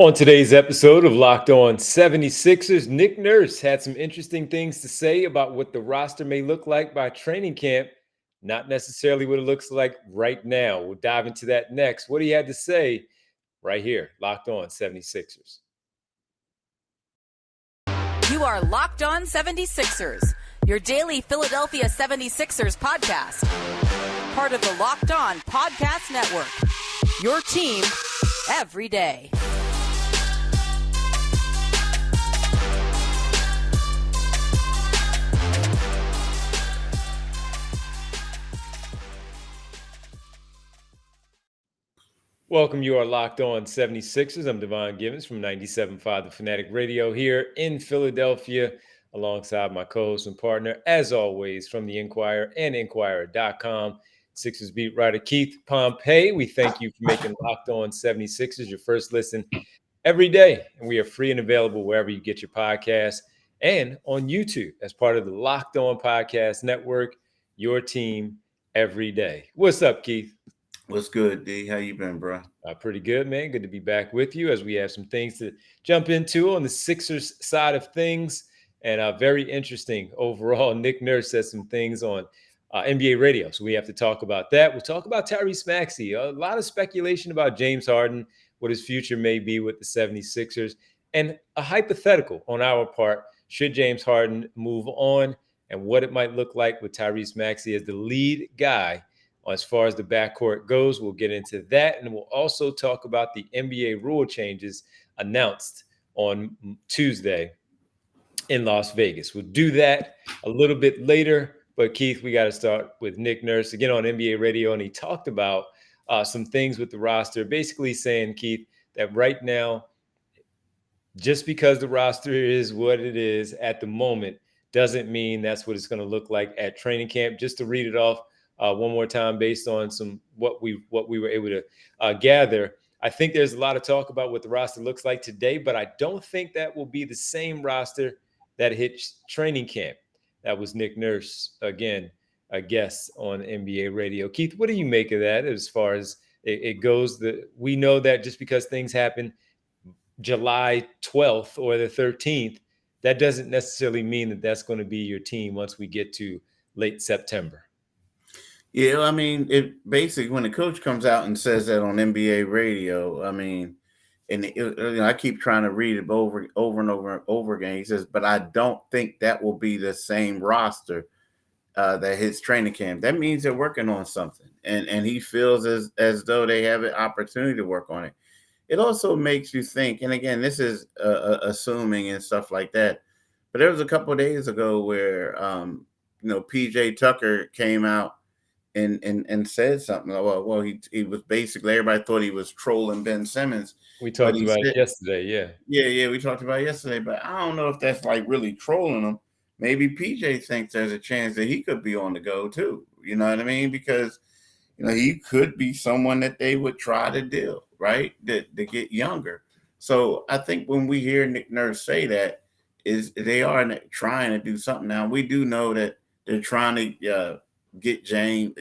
On today's episode of Locked On 76ers, Nick Nurse had some interesting things to say about what the roster may look like by training camp, not necessarily what it looks like right now. We'll dive into that next. What he had to say right here, Locked On 76ers. You are Locked On 76ers, your daily Philadelphia 76ers podcast. Part of the Locked On Podcast Network, your team every day. Welcome. You are Locked On 76ers. I'm Devon Givens from 97.5 The Fanatic Radio here in Philadelphia, alongside my co-host and partner, as always, from the Inquirer and Inquirer.com, Sixers beat writer Keith Pompey. We thank you for making Locked On 76ers your first listen every day, and we are free and available wherever you get your podcasts and on YouTube as part of the Locked On Podcast Network, your team every day. What's up, Keith? What's good, D? How you been, bro? Pretty good, man. Good to be back with you as we have some things to jump into on the Sixers side of things. And very interesting overall. Nick Nurse said some things on NBA radio, so we have to talk about that. We'll talk about Tyrese Maxey. A lot of speculation about James Harden, what his future may be with the 76ers, and a hypothetical on our part, should James Harden move on, and what it might look like with Tyrese Maxey as the lead guy as far as the backcourt goes. We'll get into that, and we'll also talk about the NBA rule changes announced on Tuesday in Las Vegas. We'll do that a little bit later, but Keith, we got to start with Nick Nurse again on NBA radio, and he talked about some things with the roster, basically saying, Keith, that right now, just because the roster is what it is at the moment doesn't mean that's what it's going to look like at training camp. Just to read it off one more time, based on some what we were able to gather, I think there's a lot of talk about what the roster looks like today, but I don't think that will be the same roster that hits training camp. That was Nick Nurse, again, a guest on NBA radio. Keith, what do you make of that as far as it goes? We know that just because things happen July 12th or the 13th, that doesn't necessarily mean that that's going to be your team once we get to late September. Yeah, I mean, it basically, when the coach comes out and says that on NBA radio, I mean, and I keep trying to read it over and over again. He says, but I don't think that will be the same roster that hits training camp. That means they're working on something, and he feels as though they have an opportunity to work on it. It also makes you think, and again, this is assuming and stuff like that, but there was a couple of days ago where PJ Tucker came out and said something. Well, he was basically, everybody thought he was trolling Ben Simmons. We talked about it yesterday, yeah, we talked about it yesterday, but I don't know if that's like really trolling him. Maybe PJ thinks there's a chance that he could be on the go too. You know what I mean? Because he could be someone that they would try to deal, right? To get younger. So I think when we hear Nick Nurse say that, is they are trying to do something. Now, we do know that they're trying to get James,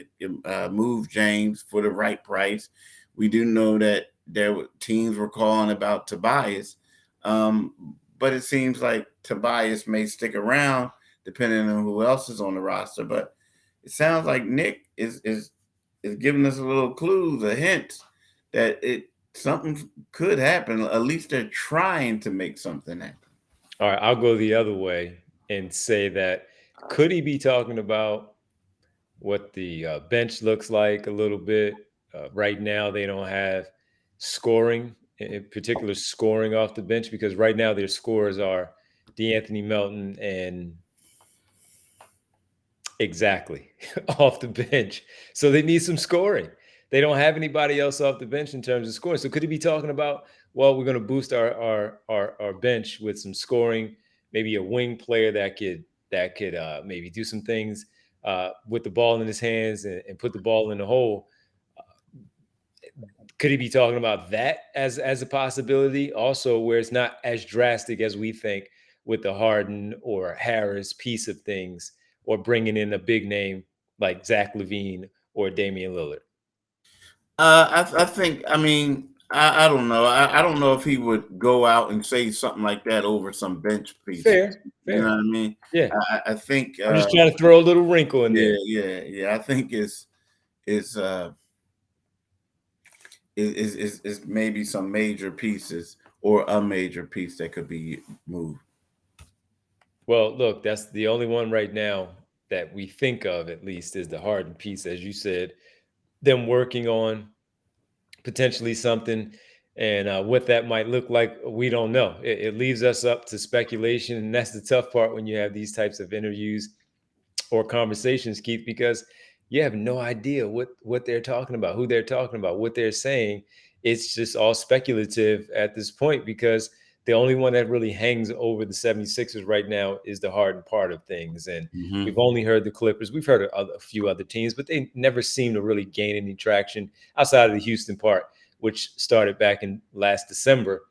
move James for the right price. We do know that teams were calling about Tobias, but it seems like Tobias may stick around depending on who else is on the roster. But it sounds like Nick is giving us a little clues, a hint that something could happen. At least they're trying to make something happen. All right, I'll go the other way and say that could he be talking about what the bench looks like a little bit? Right now, they don't have scoring, in particular scoring off the bench, because right now their scorers are DeAnthony Melton and exactly off the bench. So they need some scoring. They don't have anybody else off the bench in terms of scoring. So could he be talking about, well, we're going to boost our bench with some scoring, maybe a wing player that could maybe do some things with the ball in his hands and put the ball in the hole. Could he be talking about that as a possibility also, where it's not as drastic as we think with the Harden or Harris piece of things, or bringing in a big name like Zach LaVine or Damian Lillard? I think, I mean, I don't know. I don't know if he would go out and say something like that over some bench pieces. Fair. You know what I mean? Yeah. I think I'm just trying to throw a little wrinkle in there. yeah. I think it's maybe some major pieces or a major piece that could be moved. Well, look, that's the only one right now that we think of, at least, is the Harden piece, as you said, them working on potentially something. And what that might look like, we don't know. It leaves us up to speculation. And that's the tough part when you have these types of interviews or conversations, Keith, because you have no idea what they're talking about, who they're talking about, what they're saying. It's just all speculative at this point, because the only one that really hangs over the 76ers right now is the Harden part of things. And we've only heard the Clippers. We've heard of a few other teams, but they never seem to really gain any traction outside of the Houston part, which started back in last December.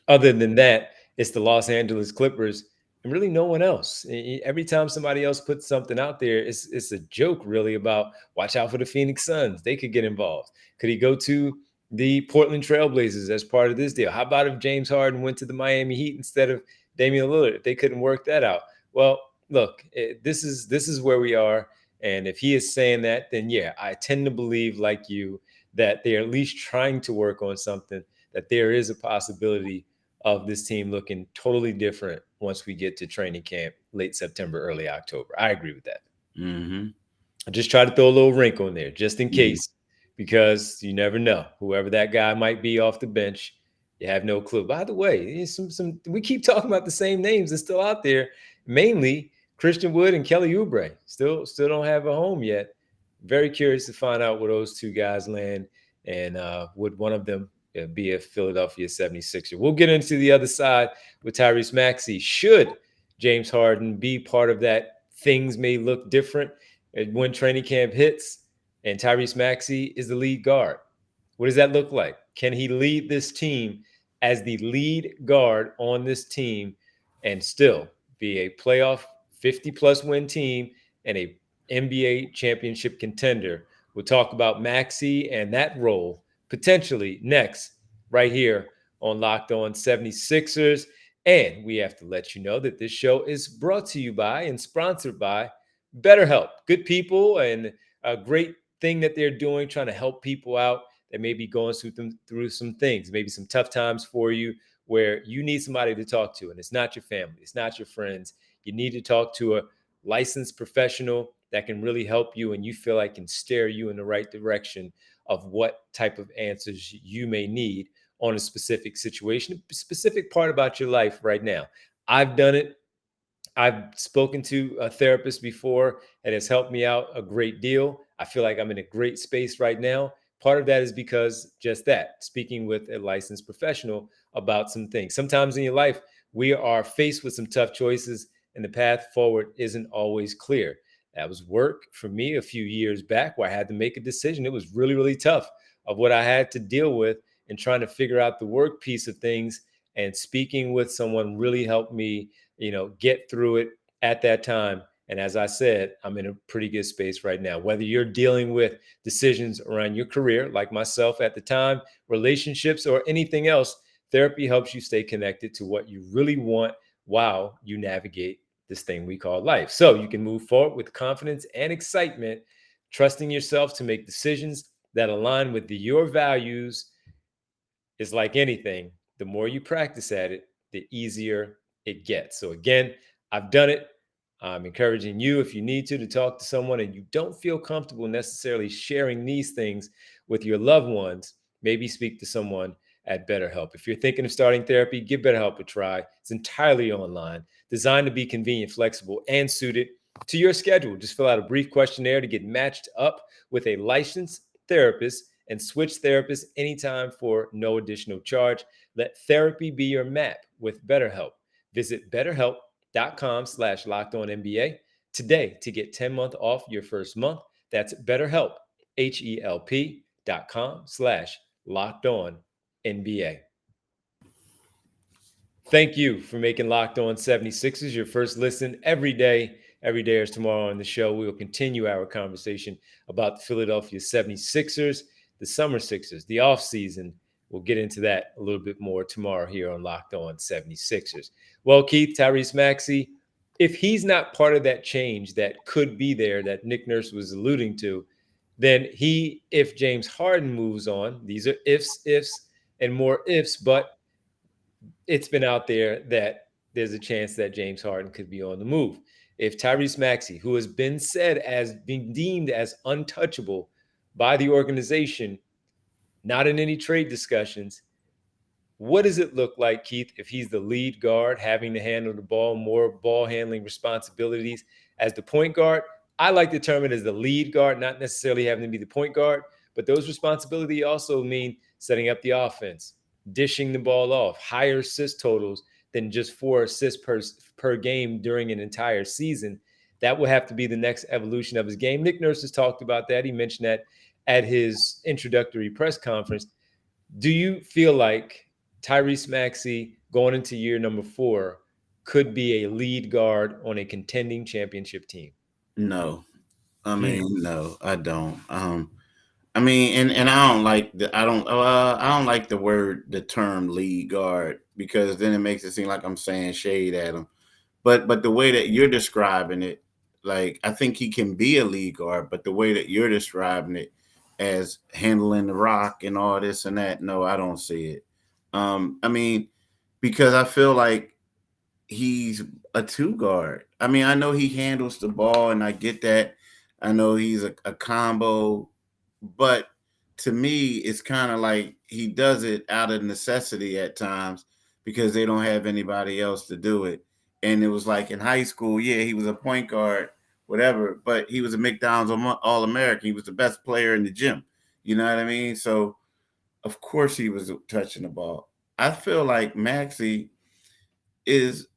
Other than that, it's the Los Angeles Clippers and really no one else. Every time somebody else puts something out there, it's a joke really about watch out for the Phoenix Suns. They could get involved. Could he go to the Portland Trailblazers as part of this deal? How about if James Harden went to the Miami Heat instead of Damian Lillard? If they couldn't work that out. Well, look, this is where we are. And if he is saying that, then yeah, I tend to believe, like you, that they're at least trying to work on something, that there is a possibility of this team looking totally different once we get to training camp late September, early October. I agree with that. I just try to throw a little wrinkle in there just in case, because you never know. Whoever that guy might be off the bench, you have no clue. By the way, we keep talking about the same names that's still out there, mainly Christian Wood and Kelly Oubre. Still don't have a home yet. Very curious to find out where those two guys land, and would one of them be a Philadelphia 76er. We'll get into the other side with Tyrese Maxey. Should James Harden be part of that, things may look different when training camp hits and Tyrese Maxey is the lead guard. What does that look like? Can he lead this team as the lead guard on this team and still be a playoff 50-plus win team and a NBA championship contender? We'll talk about Maxey and that role potentially next, right here on Locked On 76ers. And we have to let you know that this show is brought to you by and sponsored by BetterHelp. Good people, and a great thing that they're doing, trying to help people out that may be going through some things, maybe some tough times for you, where you need somebody to talk to. And it's not your family, it's not your friends. You need to talk to a licensed professional that can really help you and you feel like can steer you in the right direction of what type of answers you may need on a specific situation, a specific part about your life right now. I've done it. I've spoken to a therapist before and has helped me out a great deal. I feel like I'm in a great space right now. Part of that is because just that, speaking with a licensed professional about some things. Sometimes in your life, we are faced with some tough choices and the path forward isn't always clear. That was work for me a few years back where I had to make a decision. It was really, really tough of what I had to deal with and trying to figure out the work piece of things. And speaking with someone really helped me, get through it at that time. And as I said, I'm in a pretty good space right now. Whether you're dealing with decisions around your career, like myself at the time, relationships, or anything else, therapy helps you stay connected to what you really want while you navigate this thing we call life. So you can move forward with confidence and excitement, trusting yourself to make decisions that align with your values. Is like anything, the more you practice at it, the easier it gets. So again, I've done it. I'm encouraging you, if you need to talk to someone and you don't feel comfortable necessarily sharing these things with your loved ones, maybe speak to someone at BetterHelp. If you're thinking of starting therapy, give BetterHelp a try. It's entirely online, designed to be convenient, flexible, and suited to your schedule. Just fill out a brief questionnaire to get matched up with a licensed therapist and switch therapists anytime for no additional charge. Let therapy be your map with BetterHelp. Visit BetterHelp.com/LockedOnNBA today to get 10 months off your first month. That's BetterHelp, HELP.com/LockedOnNBA. Thank you for making Locked On 76ers your first listen every day. Every day is tomorrow on the show. We will continue our conversation about the Philadelphia 76ers, the Summer Sixers, the offseason, we'll get into that a little bit more tomorrow here on Locked On 76ers. Well, Keith, Tyrese Maxey, if he's not part of that change that could be there that Nick Nurse was alluding to, then if James Harden moves on, these are ifs, and more ifs, but it's been out there that there's a chance that James Harden could be on the move. If Tyrese Maxey, who has been said as being deemed as untouchable by the organization, not in any trade discussions, what does it look like, Keith, if he's the lead guard, having to handle the ball, more ball handling responsibilities as the point guard? I like to term it as the lead guard, not necessarily having to be the point guard, but those responsibilities also mean setting up the offense, dishing the ball off, higher assist totals than just 4 assists per game during an entire season. That will have to be the next evolution of his game. Nick Nurse has talked about that. He mentioned that at his introductory press conference. Do you feel like Tyrese Maxey going into year number 4 could be a lead guard on a contending championship team? No. No, I don't. And I don't like the term lead guard, because then it makes it seem like I'm saying shade at him. But the way that you're describing it, like, I think he can be a lead guard, but the way that you're describing it as handling the rock and all this and that, no, I don't see it. Because I feel like he's a 2 guard. I know he handles the ball, and I get that. I know he's a combo, but to me, it's kind of like he does it out of necessity at times because they don't have anybody else to do it. And it was like in high school, yeah, he was a point guard, whatever, but he was a McDonald's All-American. He was the best player in the gym. You know what I mean? So, of course, he was touching the ball. I feel like Maxey is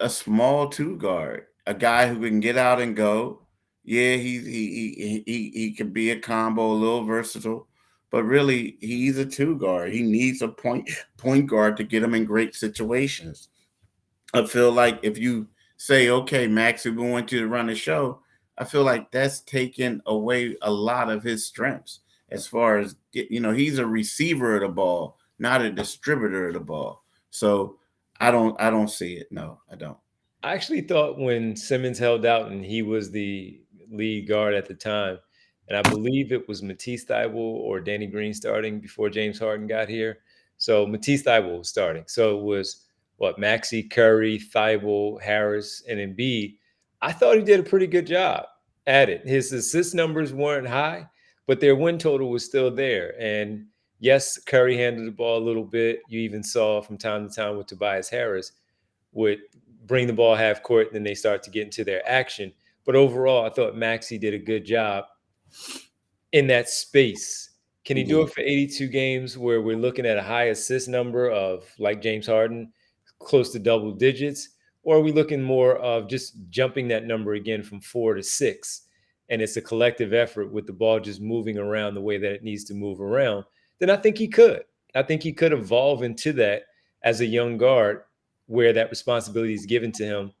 a small 2 guard, a guy who can get out and go. Yeah, he can be a combo, a little versatile, but really he's a 2 guard. He needs a point guard to get him in great situations. I feel like if you say, okay, Maxey, we want you to run the show, I feel like that's taken away a lot of his strengths as far as, he's a receiver of the ball, not a distributor of the ball. So I don't see it. No, I don't. I actually thought when Simmons held out and he was the lead guard at the time, and I believe it was Matisse Thybulle or Danny Green starting before James Harden got here. So Matisse Thybulle was starting. So it was Maxey, Curry, Thybulle, Harris, and Embiid. I thought he did a pretty good job at it. His assist numbers weren't high, but their win total was still there. And yes, Curry handled the ball a little bit. You even saw from time to time with Tobias Harris would bring the ball half court, and then they start to get into their action. But overall, I thought Maxey did a good job in that space. Can he do it for 82 games where we're looking at a high assist number of, like James Harden, close to double digits? Or are we looking more of just jumping that number again from 4 to 6? And it's a collective effort with the ball just moving around the way that it needs to move around. Then I think he could. I think he could evolve into that as a young guard where that responsibility is given to him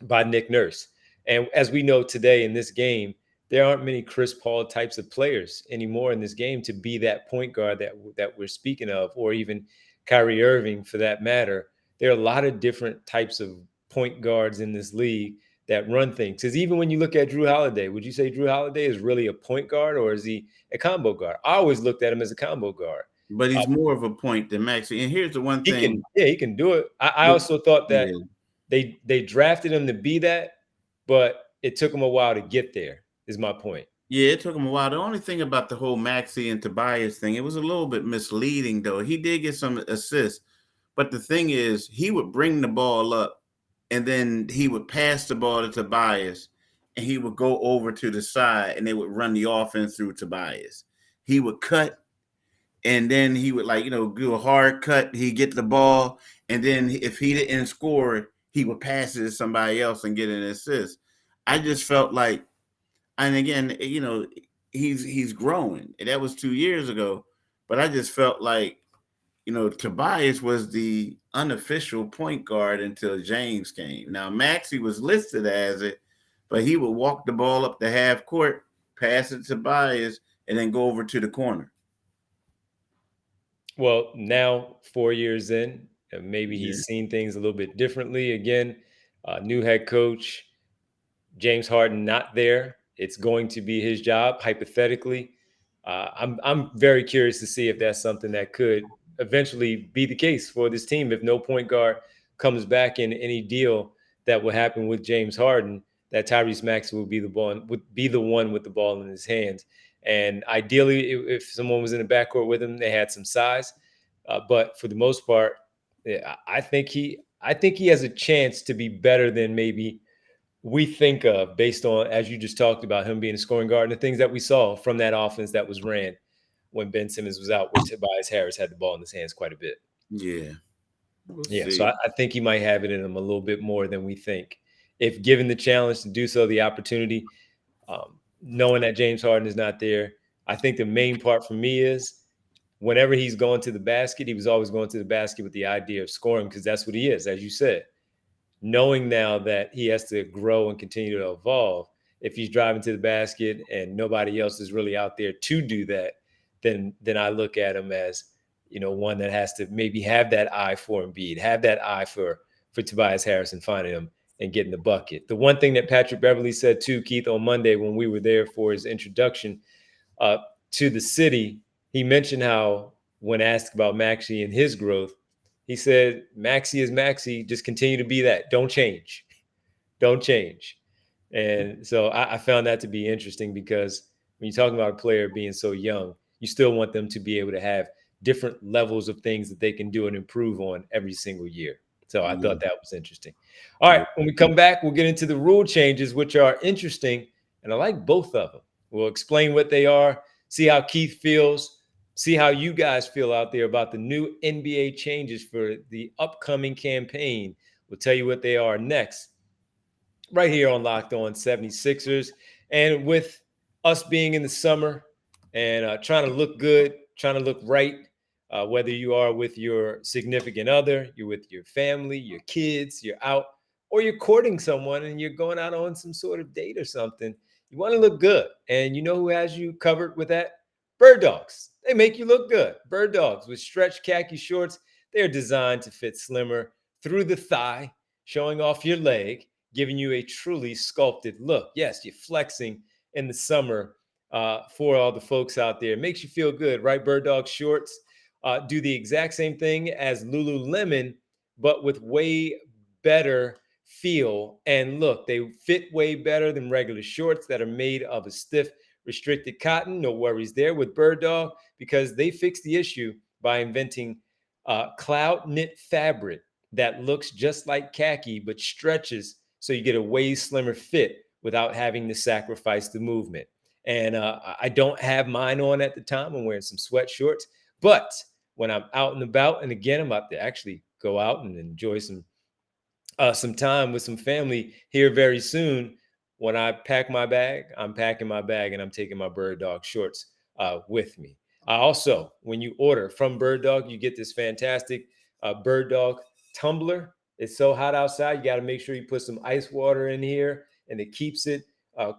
by Nick Nurse. And as we know today in this game, there aren't many Chris Paul types of players anymore in this game to be that point guard that we're speaking of, or even Kyrie Irving for that matter. There are a lot of different types of point guards in this league that run things. Because even when you look at Drew Holiday, would you say Drew Holiday is really a point guard, or is he a combo guard? I always looked at him as a combo guard. But he's more of a point than Maxey. And here's the one thing. He can do it. I also thought that they drafted him to be that, but it took him a while to get there, is my point. Yeah, it took him a while. The only thing about the whole Maxey and Tobias thing, it was a little bit misleading, though. He did get some assists. But the thing is, he would bring the ball up, and then he would pass the ball to Tobias, and he would go over to the side, and they would run the offense through Tobias. He would cut, and then he would, do a hard cut. He'd get the ball, and then if he didn't score, he would pass it to somebody else and get an assist. I just felt like, and again, he's growing. And that was 2 years ago. But I just felt like, Tobias was the unofficial point guard until James came. Now, Maxey was listed as it, but he would walk the ball up the half court, pass it to Tobias, and then go over to the corner. Well, now 4 years in, maybe Yeah. he's seen things a little bit differently. Again, new head coach, James Harden not there. It's going to be his job, hypothetically. I'm very curious to see if that's something that could eventually be the case for this team. If no point guard comes back in any deal that will happen with James Harden, that Tyrese Maxey would be the one with the ball in his hands. And ideally, if someone was in the backcourt with him, they had some size. But for the most part, yeah, I think he has a chance to be better than maybe we think of, based on, as you just talked about, him being a scoring guard and the things that we saw from that offense that was ran when Ben Simmons was out, where Tobias Harris had the ball in his hands quite a bit. Yeah. We'll Yeah, see. so I think he might have it in him a little bit more than we think. If given the challenge to do so, the opportunity, knowing that James Harden is not there, I think the main part for me is whenever he's going to the basket, he was always going to the basket with the idea of scoring, because that's what he is, as you said. Knowing now that he has to grow and continue to evolve, if he's driving to the basket and nobody else is really out there to do that, then I look at him as, one that has to maybe have that eye for Embiid, have that eye for Tobias Harris and finding him and getting the bucket. The one thing that Patrick Beverley said too, Keith, on Monday when we were there for his introduction to the city, he mentioned how when asked about Maxey and his growth, he said, Maxey is Maxey. Just continue to be that. Don't change. Don't change. And so I found that to be interesting, because when you're talking about a player being so young, you still want them to be able to have different levels of things that they can do and improve on every single year. So I thought that was interesting. All right, when we come back, we'll get into the rule changes, which are interesting, and I like both of them. We'll explain what they are, see how Keith feels, see how you guys feel out there about the new NBA changes for the upcoming campaign. We'll tell you what they are next, right here on Locked On 76ers. And with us being in the summer and trying to look good, trying to look right, whether you are with your significant other, you're with your family, your kids, you're out, or you're courting someone and you're going out on some sort of date or something, you want to look good. And you know who has you covered with that? Bird Dogs. They make you look good. Bird Dogs with stretch khaki shorts. They're designed to fit slimmer through the thigh, showing off your leg, giving you a truly sculpted look. Yes, you're flexing in the summer for all the folks out there. It makes you feel good, right? Bird Dog shorts do the exact same thing as Lululemon, but with way better feel and look. They fit way better than regular shorts that are made of a stiff, restricted cotton. No worries there with Bird Dog, because they fixed the issue by inventing cloud knit fabric that looks just like khaki but stretches so you get a way slimmer fit without having to sacrifice the movement. And I don't have mine on at the time. I'm wearing some sweat shorts, but when I'm out and about, and again, I'm about to actually go out and enjoy some time with some family here very soon. When I pack my bag, I'm packing my bag and I'm taking my Bird Dog shorts with me. Also, when you order from Bird Dog, you get this fantastic Bird Dog tumbler. It's so hot outside, you got to make sure you put some ice water in here, and it keeps it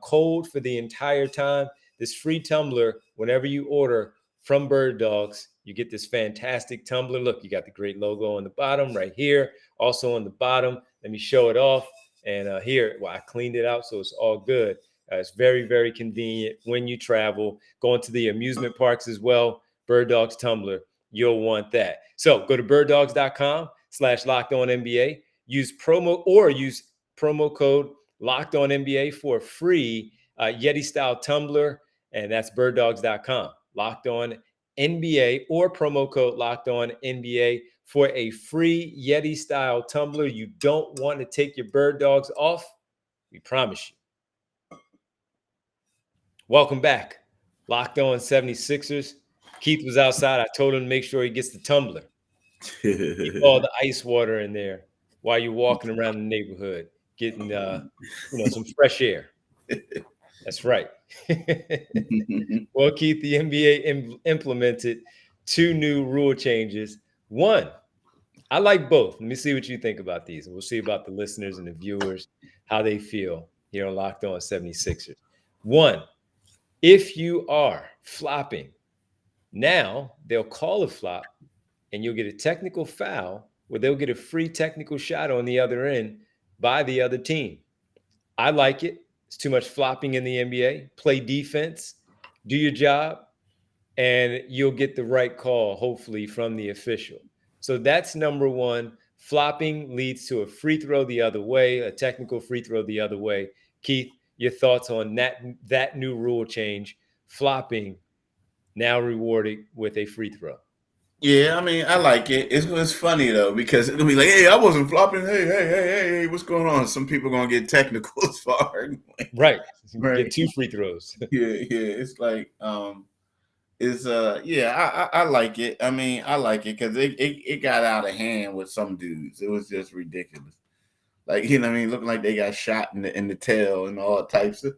cold for the entire time. This free tumbler, whenever you order from Bird Dogs, you get this fantastic tumbler. Look, you got the great logo on the bottom right here. Also on the bottom, let me show it off. And here, well, I cleaned it out, so it's all good. It's very, very convenient when you travel, going to the amusement parks as well. Bird Dogs tumbler, you'll want that. So go to birddogs.com/LockedOnNBA. Use promo code LockedOnNBA for a free Yeti-style tumbler, and that's birddogs.com. Locked On NBA, or promo code Locked On NBA for a free Yeti style tumbler. You don't want to take your Bird Dogs off. We promise you. Welcome back. Locked On 76ers. Keith was outside. I told him to make sure he gets the tumbler. Keep all the ice water in there while you're walking around the neighborhood, getting some fresh air. That's right. Well, Keith, the NBA implemented 2 new rule changes. One, I like both. Let me see what you think about these. And we'll see about the listeners and the viewers, how they feel here on Locked On 76ers. One, if you are flopping, now they'll call a flop and you'll get a technical foul where they'll get a free technical shot on the other end by the other team. I like it. It's too much flopping in the NBA. Play defense, do your job, and you'll get the right call, hopefully, from the official. So that's number one. Flopping leads to a free throw the other way, a technical free throw the other way. Keith, your thoughts on that new rule change, flopping now rewarded with a free throw? Yeah, I mean, I like it. It's funny though because it'll be like, "Hey, I wasn't flopping. Hey, what's going on?" Some people gonna get technical as far, right? Right. Get 2 free throws. yeah. It's like, I like it. I mean, I like it because it got out of hand with some dudes. It was just ridiculous. Like, you know what I mean? Looking like they got shot in the tail and all types of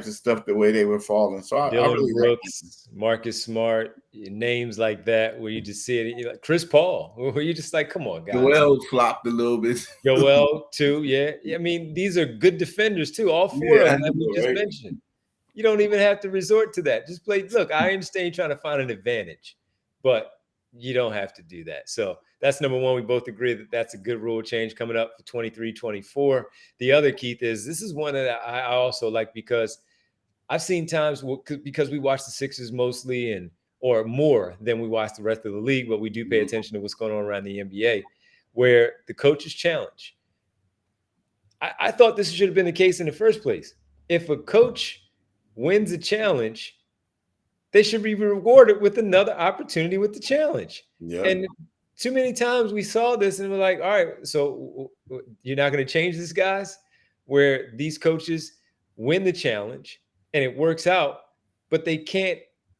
stuff the way they were falling. So I Dylan really Brooks, Marcus Smart, names like that where you just see it. You're like Chris Paul, where you just like, come on, guys. Joel flopped a little bit. Joel too, yeah. I mean, these are good defenders too. All 4 of them that we just mentioned. You don't even have to resort to that. Just play. Look, I understand you're trying to find an advantage, but you don't have to do that. So that's number one. We both agree that that's a good rule change coming up for 23-24. The other, Keith, is this is one that I also like because I've seen times because we watch the Sixers mostly or more than we watch the rest of the league, but we do pay attention to what's going on around the NBA, where the coaches challenge. I thought this should have been the case in the first place. If a coach wins a challenge, they should be rewarded with another opportunity with the challenge. Yep. And too many times we saw this and we're like, all right, so you're not going to change this, guys, where these coaches win the challenge and it works out, but they can't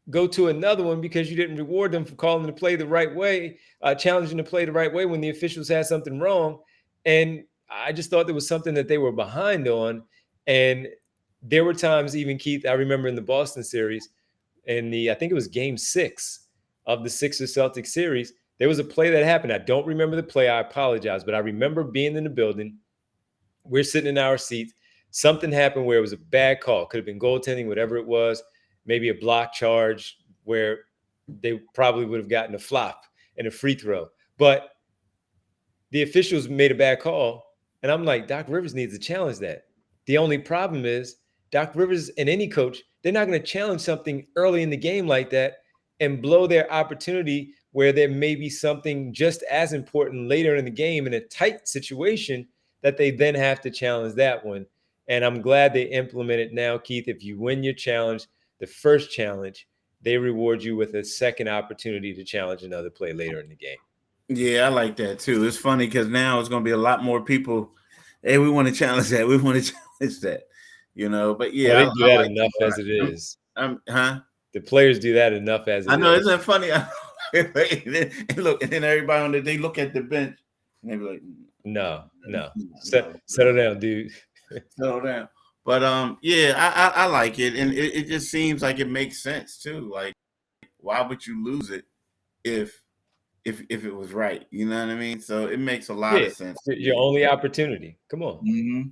go to another one because you didn't reward them for calling to play the right way, challenging to play the right way when the officials had something wrong. And I just thought there was something that they were behind on. And there were times, even Keith, I remember in the Boston series, I think it was game 6 of the Sixers Celtics series, there was a play that happened. I don't remember the play. I apologize, but I remember being in the building. We're sitting in our seats. Something happened where it was a bad call. Could have been goaltending, whatever it was, maybe a block charge where they probably would have gotten a flop and a free throw. But the officials made a bad call. And I'm like, Doc Rivers needs to challenge that. The only problem is Doc Rivers and any coach, they're not going to challenge something early in the game like that and blow their opportunity where there may be something just as important later in the game in a tight situation that they then have to challenge that one. And I'm glad they implement it now, Keith. If you win your challenge, the first challenge, they reward you with a second opportunity to challenge another play later in the game. Yeah, I like that too. It's funny because now it's going to be a lot more people. Hey, we want to challenge that. We want to challenge that. But yeah, they do that enough as it is. The players do that enough as it is. I know, isn't that funny? and look, and then everybody they look at the bench and they be like, "No, settle down, dude, settle down." But I like it, and it just seems like it makes sense too. Like, why would you lose it if it was right? You know what I mean? So it makes a lot of sense. Your only opportunity. Come on. Mm-hmm.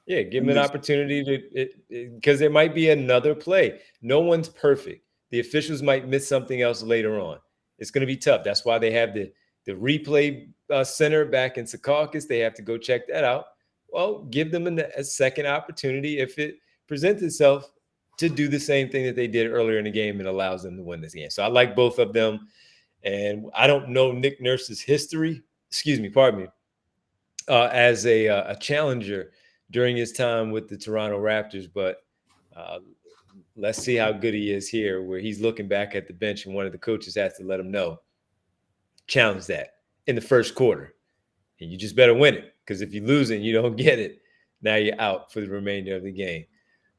Yeah, give them an opportunity because there might be another play. No one's perfect. The officials might miss something else later on. It's going to be tough. That's why they have the replay center back in Secaucus. They have to go check that out. Well, give them a second opportunity if it presents itself to do the same thing that they did earlier in the game and allows them to win this game. So I like both of them. And I don't know Nick Nurse's history, as a challenger during his time with the Toronto Raptors, but let's see how good he is here, where he's looking back at the bench and one of the coaches has to let him know, challenge that in the first quarter. And you just better win it, because if you lose it and you don't get it, now you're out for the remainder of the game.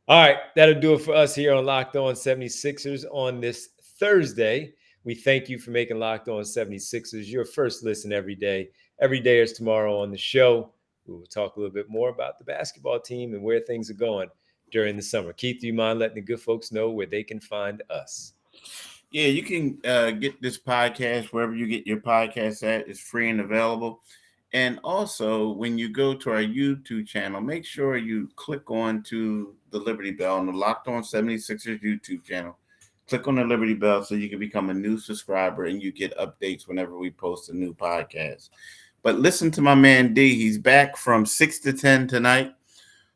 All right, that'll do it for us here on Locked On 76ers on this Thursday. We thank you for making Locked On 76ers your first listen every day. Every day is tomorrow on the show. We will talk a little bit more about the basketball team and where things are going during the summer. Keith, do you mind letting the good folks know where they can find us? Yeah, you can get this podcast wherever you get your podcasts at. It's free and available. And also, when you go to our YouTube channel, make sure you click on to the Liberty Bell on the Locked On 76ers YouTube channel. Click on the Liberty Bell so you can become a new subscriber and you get updates whenever we post a new podcast. But listen to my man D. He's back from 6 to 10 tonight.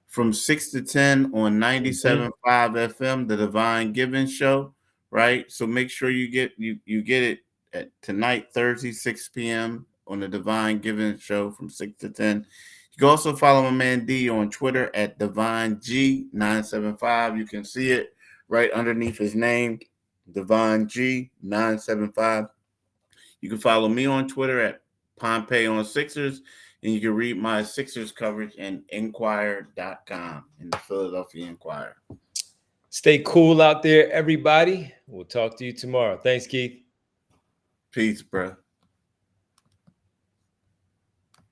From 6 to 10 on 97.5 FM, the Divine Giving Show, right? So make sure you get it at tonight, Thursday, 6 p.m. on the Divine Giving Show from 6 to 10. You can also follow my man D on Twitter at DivineG975. You can see it right underneath his name, DivineG975. You can follow me on Twitter at Pompey on Sixers, and you can read my Sixers coverage in Enquirer.com in the Philadelphia Inquirer. Stay cool out there, everybody. We'll talk to you tomorrow. Thanks, Keith. Peace, bro.